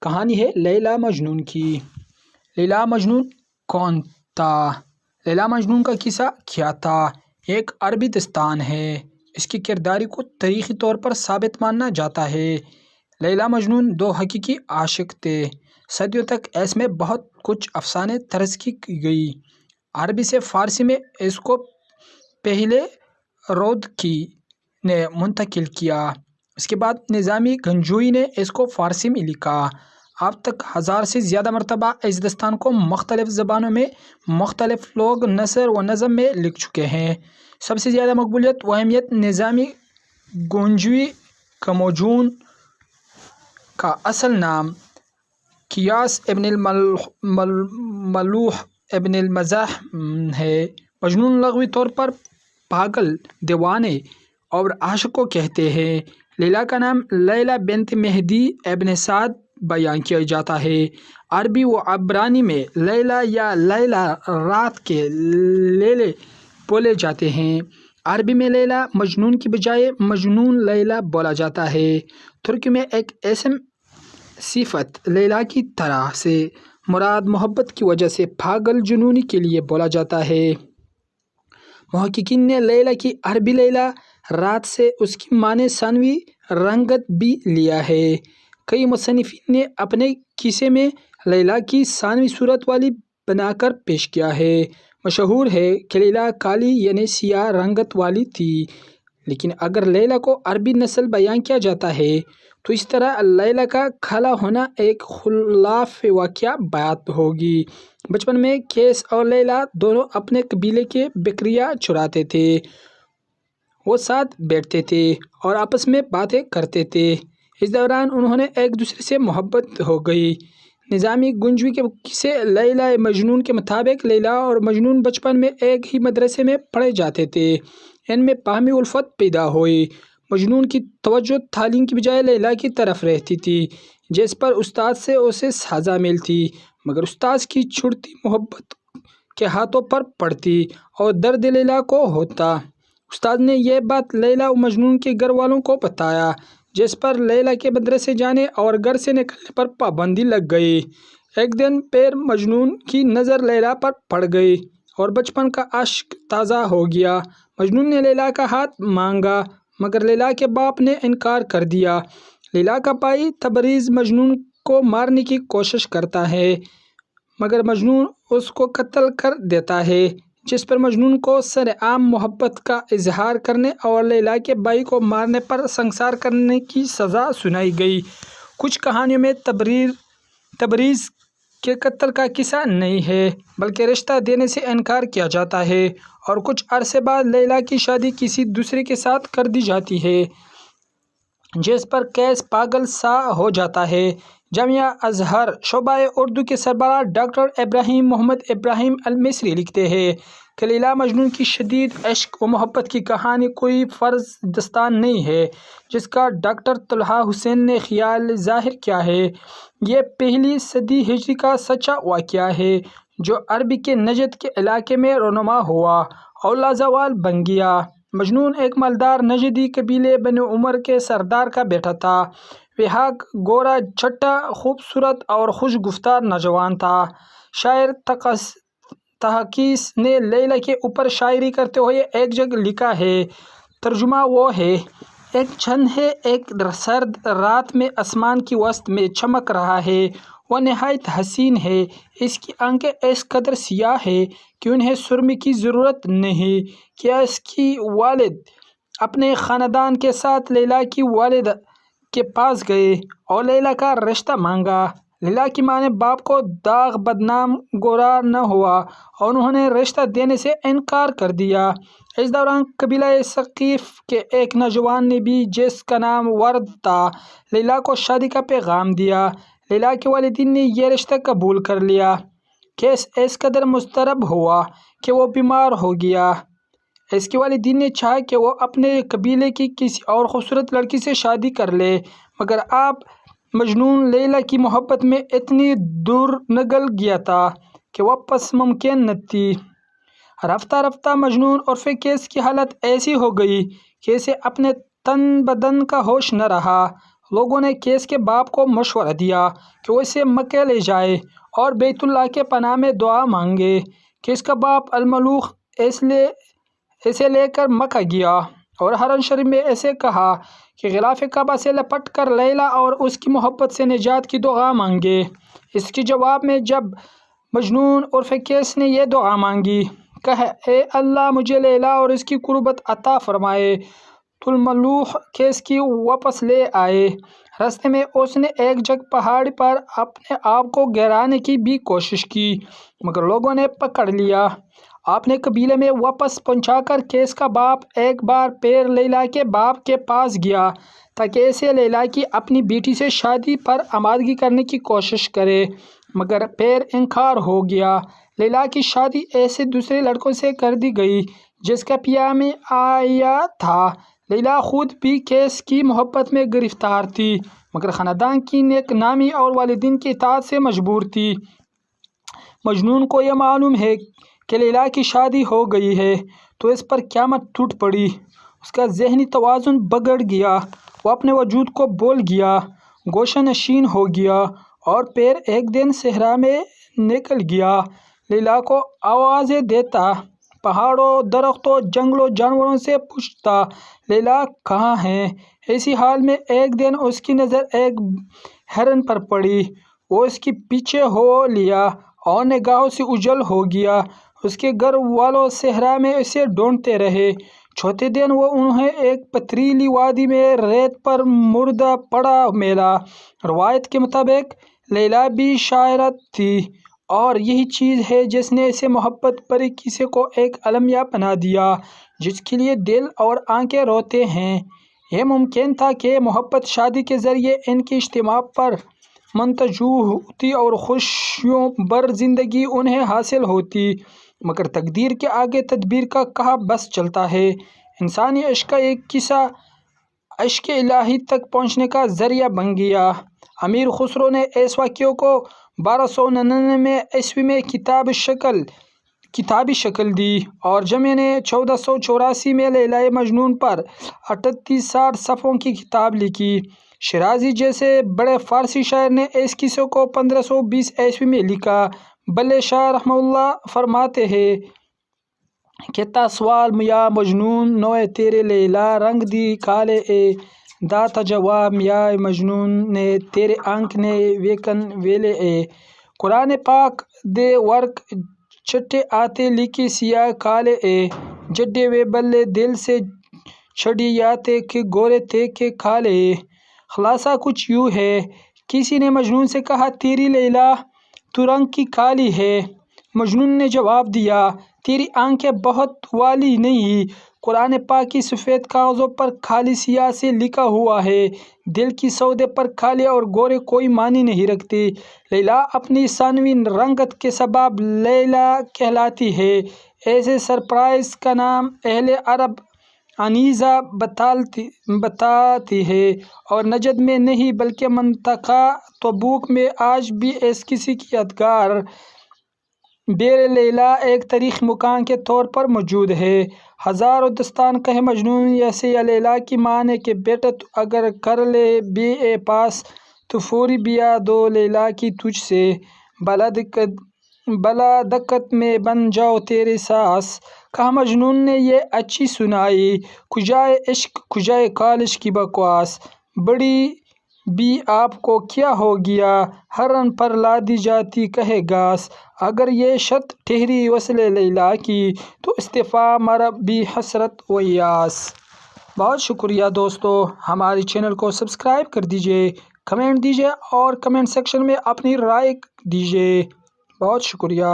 کہانی ہے لیلا مجنون کی۔ لیلا مجنون کون تھا؟ لیلا مجنون کا قصہ کیا تھا؟ ایک عربی داستان ہے۔ اس کی کردار کو تاریخی طور پر ثابت مانا جاتا ہے۔ لیلا مجنون دو حقیقی عاشق تھے۔ صدیوں تک اس میں بہت کچھ افسانے طرز کی گئی۔ عربی سے فارسی میں اس کو پہلے رودکی نے منتقل کیا۔ اس کے بعد نظامی گنجوی نے اس کو فارسی میں لکھا۔ اب تک 1000 سے زیادہ مرتبہ اس داستان کو مختلف زبانوں میں مختلف لوگ نثر و نظم میں لکھ چکے ہیں۔ سب سے زیادہ مقبولیت و اہمیت نظامی گنجوی مجنون کا اصل نام قیاس ابن الملوح ابن المزاح ہے۔ مجنون لغوی طور پر پاگل، دیوانے اور عاشق کو کہتے ہیں۔ لیلا کا نام لیلہ بنت مہدی ابن سعد بیان کیا جاتا ہے۔ عربی و عبرانی میں لیلا یا لیلہ رات کے لیلے بولے جاتے ہیں۔ عربی میں لیلا مجنون کی بجائے مجنون لیلا بولا جاتا ہے۔ ترکی میں ایک اسم صفت لیلا کی طرح سے مراد محبت کی وجہ سے پاگل جنونی کے لیے بولا جاتا ہے۔ محققین نے لیلا کی عربی لیلا رات سے اس کی معنی ثانوی رنگت بھی لیا ہے۔ کئی مصنفین نے اپنے قصے میں لیلا کی ثانوی صورت والی بنا کر پیش کیا ہے۔ مشہور ہے کہ لیلا کالی یعنی سیاہ رنگت والی تھی، لیکن اگر لیلا کو عربی نسل بیان کیا جاتا ہے تو اس طرح لیلا کا کالا ہونا ایک خلاف واقع بات ہوگی۔ بچپن میں قیس اور لیلا دونوں اپنے قبیلے کے بکریاں چراتے تھے۔ وہ ساتھ بیٹھتے تھے اور آپس میں باتیں کرتے تھے۔ اس دوران انہوں نے ایک دوسرے سے محبت ہو گئی۔ نظامی گنجوی کے قصے لیلا مجنون کے مطابق لیلا اور مجنون بچپن میں ایک ہی مدرسے میں پڑھے جاتے تھے۔ ان میں باہمی الفت پیدا ہوئی۔ مجنون کی توجہ تعلیم کی بجائے لیلا کی طرف رہتی تھی، جس پر استاد سے اسے سازا میل تھی، مگر استاد کی چھوٹی محبت کے ہاتھوں پر پڑتی اور درد لیلا کو ہوتا۔ استاد نے یہ بات لیلا و مجنون کے گھر والوں کو بتایا، جس پر لیلا کے مدرسے جانے اور گھر سے نکلنے پر پابندی لگ گئی۔ ایک دن پھر مجنون کی نظر لیلا پر پڑ گئی اور بچپن کا عشق تازہ ہو گیا۔ مجنون نے لیلا کا ہاتھ مانگا، مگر لیلا کے باپ نے انکار کر دیا۔ لیلا کا بھائی تبریز مجنون کو مارنے کی کوشش کرتا ہے، مگر مجنون اس کو قتل کر دیتا ہے، جس پر مجنون کو سرعام محبت کا اظہار کرنے اور لیلا کے بھائی کو مارنے پر سنگسار کرنے کی سزا سنائی گئی۔ کچھ کہانیوں میں تبریز کے قتل کا قصہ نہیں ہے، بلکہ رشتہ دینے سے انکار کیا جاتا ہے اور کچھ عرصے بعد لیلا کی شادی کسی دوسرے کے ساتھ کر دی جاتی ہے، جس پر قیس پاگل سا ہو جاتا ہے۔ جامعہ ازہر شعبہ اردو کے سربراہ ڈاکٹر ابراہیم محمد ابراہیم المصری لکھتے ہیں کہ لیلا مجنون کی شدید عشق و محبت کی کہانی کوئی فرض داستان نہیں ہے، جس کا ڈاکٹر طلحہ حسین نے خیال ظاہر کیا ہے۔ یہ پہلی صدی ہجری کا سچا واقعہ ہے، جو عربی کے نجد کے علاقے میں رونما ہوا اور لازوال بن گیا۔ مجنون ایک مالدار نجدی قبیلے بنی عمر کے سردار کا بیٹا تھا۔ وہاگ گورا چھٹا، خوبصورت اور خوش گفتار نوجوان تھا۔ شاعر تحقیس نے لیلا کے اوپر شاعری کرتے ہوئے ایک جگہ لکھا ہے، ترجمہ وہ ہے: ایک چند ہے، ایک سرد رات میں آسمان کی وسط میں چمک رہا ہے، وہ نہایت حسین ہے، اس کی آنکھیں اس قدر سیاہ ہیں کہ انہیں سرمے کی ضرورت نہیں۔ کیا اس کی والد اپنے خاندان کے ساتھ لیلا کی والدہ کے پاس گئے اور لیلا کا رشتہ مانگا۔ لیلا کی ماں نے باپ کو داغ بدنام گوارا نہ ہوا اور انہوں نے رشتہ دینے سے انکار کر دیا۔ اس دوران قبیلہ ثقیف کے ایک نوجوان نے بھی، جس کا نام ورد تھا، لیلا کو شادی کا پیغام دیا۔ لیلا کے والدین نے یہ رشتہ قبول کر لیا۔ قیس اس قدر مضطرب ہوا کہ وہ بیمار ہو گیا۔ اس کے والدین نے چاہا کہ وہ اپنے قبیلے کی کسی اور خوبصورت لڑکی سے شادی کر لے، مگر اب مجنون لیلا کی محبت میں اتنی دور نگل گیا تھا کہ واپس ممکن نہ تھی۔ رفتہ رفتہ مجنون اور قیس کی حالت ایسی ہو گئی کہ اسے اپنے تن بدن کا ہوش نہ رہا لوگوں نے کیس کے باپ کو مشورہ دیا کہ وہ اسے مکہ لے جائے اور بیت اللہ کے پناہ میں دعا مانگے۔ کیس کا باپ الملوخ اسے لے کر مکہ گیا اور حرم شریف میں اسے کہا کہ غلاف کعبہ سے لپٹ کر لیلہ اور اس کی محبت سے نجات کی دعا مانگے۔ اس کے جواب میں جب مجنون عرف کیس نے یہ دعا مانگی، کہا اے اللہ مجھے لیلہ اور اس کی قربت عطا فرمائے، تو الملوخ کیس کی واپس لے آئے۔ راستے میں اس نے ایک جگہ پہاڑی پر اپنے آپ کو گرانے کی بھی کوشش کی مگر لوگوں نے پکڑ لیا۔ آپ نے قبیلے میں واپس پہنچا کر کیس کا باپ ایک بار پھر لیلہ کے باپ کے پاس گیا تاکہ اسے لیلہ کی اپنی بیٹی سے شادی پر آمادگی کرنے کی کوشش کرے مگر پھر انکار ہو گیا۔ لیلہ کی شادی ایسے دوسرے لڑکوں سے کر دی گئی جس کا پیام میں آیا تھا۔ لیلہ خود بھی کیس کی محبت میں گرفتار تھی مگر خاندان کی نیک نامی اور والدین کی اطاعت سے مجبور تھی۔ مجنون کو یہ معلوم ہے کہ لیلہ کی شادی ہو گئی ہے تو اس پر قیامت ٹوٹ پڑی۔ اس کا ذہنی توازن بگڑ گیا، وہ اپنے وجود کو بھول گیا، گوشہ نشین ہو گیا اور پھر ایک دن صحرا میں نکل گیا، لیلہ کو آوازیں دیتا، پہاڑوں، درختوں، جنگلوں، جانوروں سے پوچھتا لیلہ کہاں ہے۔ اسی حال میں ایک دن اس کی نظر ایک ہرن پر پڑی، وہ اس کے پیچھے ہو لیا اور نگاہوں سے اوجھل ہو گیا۔ اس کے گھر والوں صحرا میں اسے ڈھونڈتے رہے۔ چوتھے دن وہ انہیں ایک پتھریلی وادی میں ریت پر مردہ پڑا ملا۔ روایت کے مطابق لیلہ بھی شاعرہ تھی اور یہی چیز ہے جس نے اسے محبت بھرے قصے کو ایک المیہ بنا دیا جس کے لیے دل اور آنکھیں روتے ہیں۔ یہ ممکن تھا کہ محبت شادی کے ذریعے ان کے اجتماع پر منتجو ہوتی اور خوشیوں بھر زندگی انہیں حاصل ہوتی مگر تقدیر کے آگے تدبیر کا کہاں بس چلتا ہے۔ انسانی عشق کا ایک قصہ عشق الہی تک پہنچنے کا ذریعہ بن گیا۔ امیر خسرو نے اس واقعے کو 1299 عیسوی میں کتابی شکل دی اور جمع نے 1484 میں لیلہ مجنون پر 38 صفحوں کی کتاب لکھی۔ شیرازی جیسے بڑے فارسی شاعر نے اس قصے کو 1520 عیسوی میں لکھا۔ بلے شاہ رحمہ اللہ فرماتے ہیں کہ تا سوال میاں مجنون نوے تیرے لیلہ رنگ دی کالے اے داتا جواب میاں مجنون نے تیرے آنکھ نے ویکن ویلے اے۔ قرآن پاک دے ورک چٹے آتے لکھی سیاہ کالے اے جڈے وے بلے دل سے چھڑی یاتے کہ گورے تے کے کالے۔ خلاصہ کچھ یوں ہے، کسی نے مجنون سے کہا تیری لیلہ تو رنگ کی کالی ہے۔ مجنون نے جواب دیا تیری آنکھیں بہت والی نہیں، قرآن پاک کی سفید کاغذوں پر کالی سیاہ سے لکھا ہوا ہے، دل کی سودے پر کالے اور گورے کوئی معنی نہیں رکھتے۔ لیلہ اپنی ثانوی رنگت کے سبب لیلہ کہلاتی ہے۔ ایسے سرپرائز کا نام اہل عرب عنیزہ بتاتی ہے اور نجد میں نہیں بلکہ منطقہ تبوک میں آج بھی اس قصے کی یادگار بیر لیلہ ایک تاریخی مقام کے طور پر موجود ہے۔ ہزاروں داستان کہے مجنون ایسے یا لیلہ کی ماں نے کہ بیٹا تو اگر کر لے بی اے پاس تو فوری بیا دو لیلہ کی تجھ سے، بلا دقت میں بن جاؤ تیرے ساس۔ کہا مجنون نے یہ اچھی سنائی، کجائے عشق کجائے کالج کی بکواس، بڑی بھی آپ کو کیا ہو گیا، ہرن پر لادی جاتی کہے گھاس، اگر یہ شرط ٹھہری وصل لیلہ کی تو استفا مرا بھی حسرت و یاس۔ بہت شکریہ دوستو، ہمارے چینل کو سبسکرائب کر دیجئے، کمنٹ دیجئے اور کمنٹ سیکشن میں اپنی رائے دیجئے۔ بہت شکریہ۔